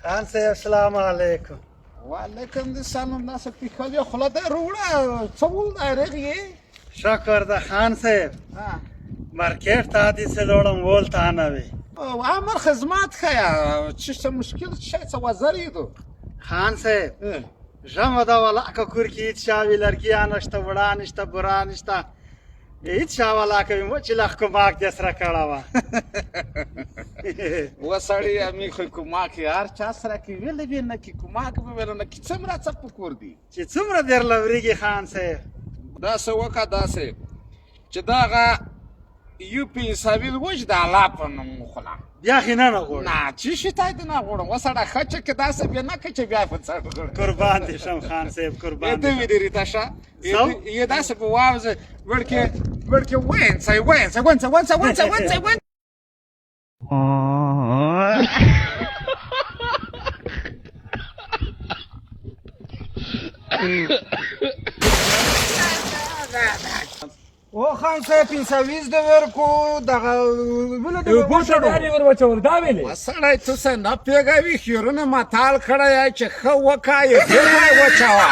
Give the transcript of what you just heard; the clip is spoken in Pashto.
خان صاحب سلام علیکم. وعلیکم السلام. داسې پیښلې خوله دې وروړه، څه ولدارغ یې؟ شکر ده خان صاحب. مارکیټ ته داسې لوړم ول ته نه وي. امر خدمت ښیه، څه مشکل شی څه وزرې دو خان صاحب ژمه ده ولاکه کور کې هېڅ شی وي لرګیان نشته وړا نشته بورا نشته هېڅ شی ولاکه وي مو چې له کوماک دې سره کړه وه و سړی امي خو کوماک هر چا سره کې ویلې وي نه کې کوماک به ویل نه کې څومره څه په کور دي چې څومره در لورېږي خان صاحب داسې وکړه داسې چې دغه یو پنځاویل وچ د الله په نوم وخوله بیا خې نه غواړم نه چې شي ته دې نه غواړم وسړه ښه چې که داسې بیا نه کړې چې بیا په څټ غواړم قربان دې شم خان صاحب قربان دې ویلې ریته شه یې داسې په واوزه وړکې ونڅه او خان صاحب 520 د ورکو دغه ونه د بوټه باندې ور وچول دا ویلې وسړی ته څه نه پېږوي خیرونه متال کړی چې ښه وکایې بېرته یې وچوه